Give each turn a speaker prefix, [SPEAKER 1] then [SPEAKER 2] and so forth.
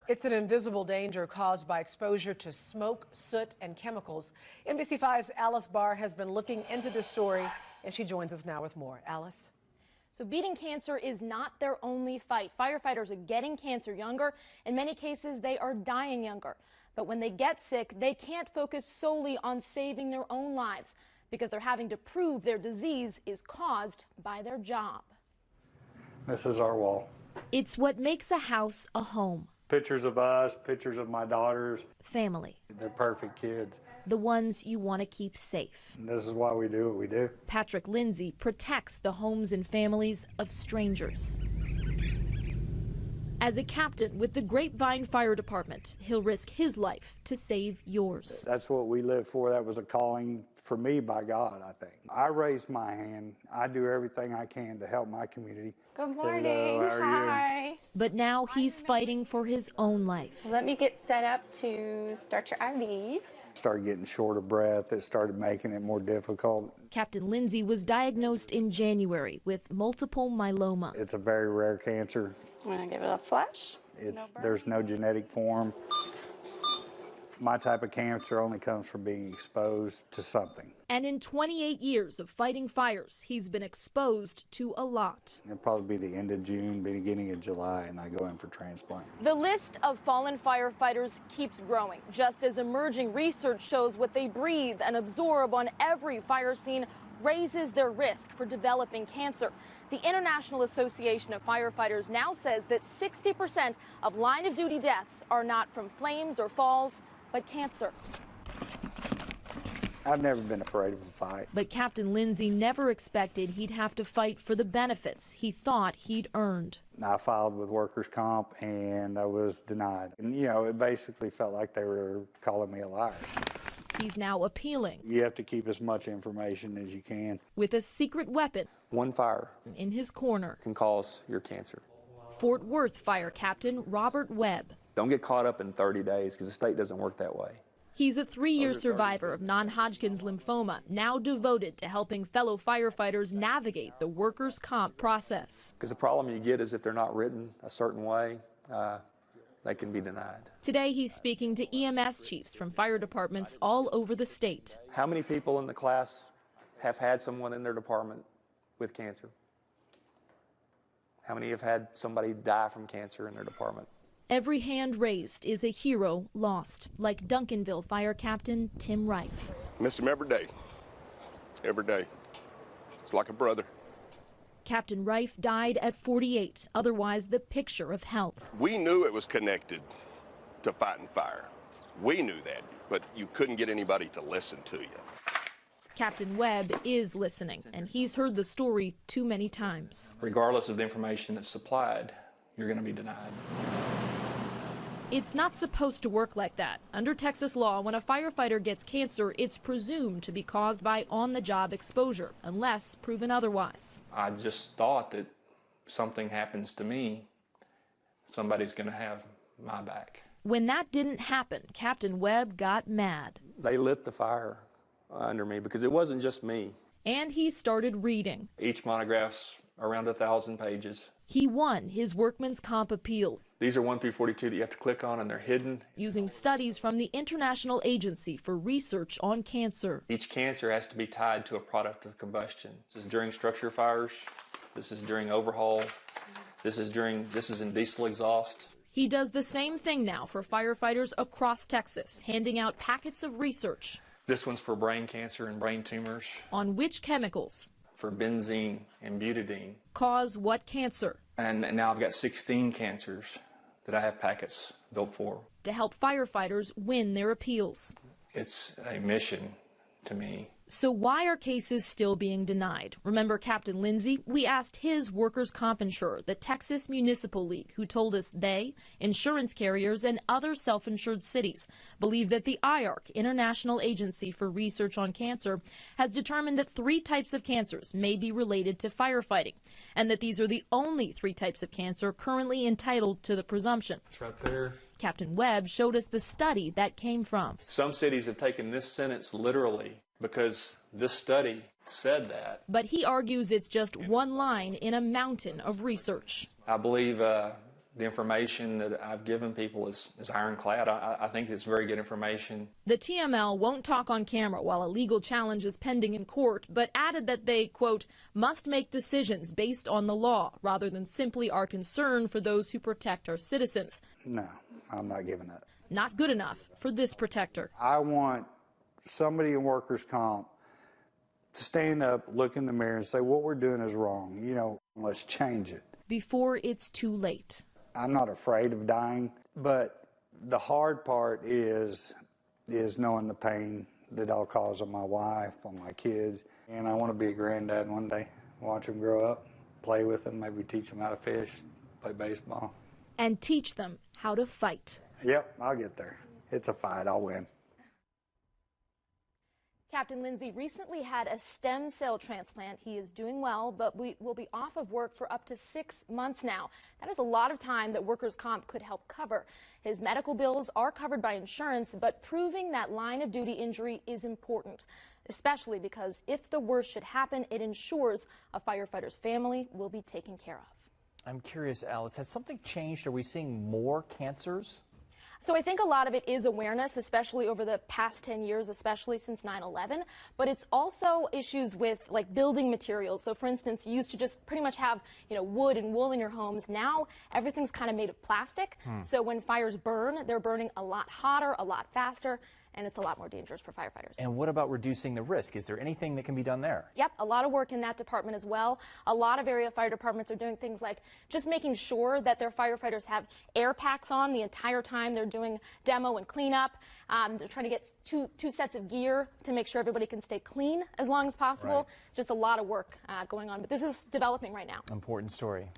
[SPEAKER 1] It's an invisible danger caused by exposure to smoke, soot, and chemicals. NBC5's Alice Barr has been looking into this story, and she joins us now with more. Alice?
[SPEAKER 2] So beating cancer is not their only fight. Firefighters are getting cancer younger. In many cases, they are dying younger. But when they get sick, they can't focus solely on saving their own lives because they're having to prove their disease is caused by their job.
[SPEAKER 3] This is our wall.
[SPEAKER 4] It's what makes a house a home.
[SPEAKER 3] Pictures of us, pictures of my daughters.
[SPEAKER 4] Family.
[SPEAKER 3] They're perfect kids.
[SPEAKER 4] The ones you want to keep safe.
[SPEAKER 3] And this is why we do what we do.
[SPEAKER 4] Patrick Lindsay protects the homes and families of strangers. As a captain with the Grapevine Fire Department, he'll risk his life to save yours.
[SPEAKER 3] That's what we live for. That was a calling for me by God, I think. I raised my hand. I do everything I can to help my community.
[SPEAKER 5] Good morning.
[SPEAKER 3] Hello,
[SPEAKER 5] Hi.
[SPEAKER 4] But now he's fighting for his own life.
[SPEAKER 5] Let me get set up to start your IV.
[SPEAKER 3] Started getting short of breath. It started making it more difficult.
[SPEAKER 4] Captain Lindsay was diagnosed in January with multiple myeloma.
[SPEAKER 3] It's a very rare cancer.
[SPEAKER 5] I'm gonna give it a flush.
[SPEAKER 3] There's no genetic form. My type of cancer only comes from being exposed to something.
[SPEAKER 4] And in 28 years of fighting fires, he's been exposed to a lot.
[SPEAKER 3] It'll probably be the end of June, beginning of July, and I go in for transplant.
[SPEAKER 2] The list of fallen firefighters keeps growing, just as emerging research shows what they breathe and absorb on every fire scene raises their risk for developing cancer. The International Association of Firefighters now says that 60% of line-of-duty deaths are not from flames or falls, but cancer.
[SPEAKER 3] I've never been afraid of a fight.
[SPEAKER 4] But Captain Lindsay never expected he'd have to fight for the benefits he thought he'd earned.
[SPEAKER 3] I filed with workers' comp and I was denied. And, you know, it basically felt like they were calling me a liar.
[SPEAKER 4] He's now appealing.
[SPEAKER 3] You have to keep as much information as you can.
[SPEAKER 4] With a secret weapon.
[SPEAKER 6] One fire
[SPEAKER 4] in his corner
[SPEAKER 6] can cause your cancer.
[SPEAKER 4] Fort Worth Fire Captain Robert Webb.
[SPEAKER 6] Don't get caught up in 30 days because the state doesn't work that way.
[SPEAKER 4] He's a 3-year survivor of non-Hodgkin's lymphoma, now devoted to helping fellow firefighters navigate the workers' comp process.
[SPEAKER 6] Because the problem you get is if they're not written a certain way, they can be denied.
[SPEAKER 4] Today he's speaking to EMS chiefs from fire departments all over the state.
[SPEAKER 6] How many people in the class have had someone in their department with cancer? How many have had somebody die from cancer in their department?
[SPEAKER 4] Every hand raised is a hero lost, like Duncanville Fire Captain Tim Rife.
[SPEAKER 7] Miss him every day. Every day. It's like a brother.
[SPEAKER 4] Captain Rife died at 48, otherwise the picture of health.
[SPEAKER 7] We knew it was connected to fighting fire. We knew that, but you couldn't get anybody to listen to you.
[SPEAKER 4] Captain Webb is listening, and he's heard the story too many times.
[SPEAKER 8] Regardless of the information that's supplied, you're going to be denied.
[SPEAKER 4] It's not supposed to work like that. Under Texas law, when a firefighter gets cancer, it's presumed to be caused by on-the-job exposure, unless proven otherwise.
[SPEAKER 8] I just thought that something happens to me, somebody's going to have my back.
[SPEAKER 4] When that didn't happen, Captain Webb got mad.
[SPEAKER 6] They lit the fire under me because it wasn't just me.
[SPEAKER 4] And he started reading.
[SPEAKER 6] Each monograph's around 1,000 pages.
[SPEAKER 4] He won his workman's comp appeal.
[SPEAKER 6] These are 1 through 42 that you have to click on, and they're hidden.
[SPEAKER 4] Using studies from the International Agency for Research on Cancer.
[SPEAKER 6] Each cancer has to be tied to a product of combustion. This is during structure fires. This is during overhaul. This is in diesel exhaust.
[SPEAKER 4] He does the same thing now for firefighters across Texas, handing out packets of research.
[SPEAKER 8] This one's for brain cancer and brain tumors.
[SPEAKER 4] On which chemicals,
[SPEAKER 8] for benzene and butadiene,
[SPEAKER 4] cause what cancer.
[SPEAKER 8] And now I've got 16 cancers that I have packets built for.
[SPEAKER 4] To help firefighters win their appeals.
[SPEAKER 8] It's a mission to me.
[SPEAKER 4] So why are cases still being denied? Remember Captain Lindsay? We asked his workers' comp insurer, the Texas Municipal League, who told us they, insurance carriers, and other self-insured cities believe that the IARC, International Agency for Research on Cancer, has determined that 3 types of cancers may be related to firefighting, and that these are the only 3 types of cancer currently entitled to the presumption.
[SPEAKER 8] It's right there.
[SPEAKER 4] Captain Webb showed us the study that came from.
[SPEAKER 6] Some cities have taken this sentence literally because this study said that.
[SPEAKER 4] But he argues it's just one line in a mountain of research.
[SPEAKER 6] I believe The information that I've given people is ironclad. I think it's very good information.
[SPEAKER 4] The TML won't talk on camera while a legal challenge is pending in court, but added that they, quote, must make decisions based on the law rather than simply our concern for those who protect our citizens.
[SPEAKER 3] No, I'm not giving up.
[SPEAKER 4] Not good enough for this protector.
[SPEAKER 3] I want somebody in workers' comp to stand up, look in the mirror and say, what we're doing is wrong. You know, let's change it.
[SPEAKER 4] Before it's too late.
[SPEAKER 3] I'm not afraid of dying, but the hard part is knowing the pain that I'll cause on my wife, on my kids. And I want to be a granddad one day, watch them grow up, play with them, maybe teach them how to fish, play baseball.
[SPEAKER 4] And teach them how to fight.
[SPEAKER 3] Yep, I'll get there. It's a fight, I'll win.
[SPEAKER 2] Captain Lindsay recently had a stem cell transplant. He is doing well, but will be off of work for up to 6 months now. That is a lot of time that workers' comp could help cover. His medical bills are covered by insurance, but proving that line of duty injury is important, especially because if the worst should happen, it ensures a firefighter's family will be taken care of.
[SPEAKER 9] I'm curious, Alice, has something changed? Are we seeing more cancers?
[SPEAKER 2] So I think a lot of it is awareness, especially over the past 10 years, especially since 9/11. But it's also issues with like building materials. So for instance, you used to just pretty much have, wood and wool in your homes. Now everything's kind of made of plastic. So when fires burn, they're burning a lot hotter, a lot faster, and it's a lot more dangerous for firefighters.
[SPEAKER 9] And what about reducing the risk? Is there anything that can be done there?
[SPEAKER 2] Yep, a lot of work in that department as well. A lot of area fire departments are doing things like just making sure that their firefighters have air packs on the entire time they're doing demo and cleanup. They're trying to get two sets of gear to make sure everybody can stay clean as long as possible.
[SPEAKER 9] Right.
[SPEAKER 2] Just a lot of work going on, but this is developing right now.
[SPEAKER 9] Important story.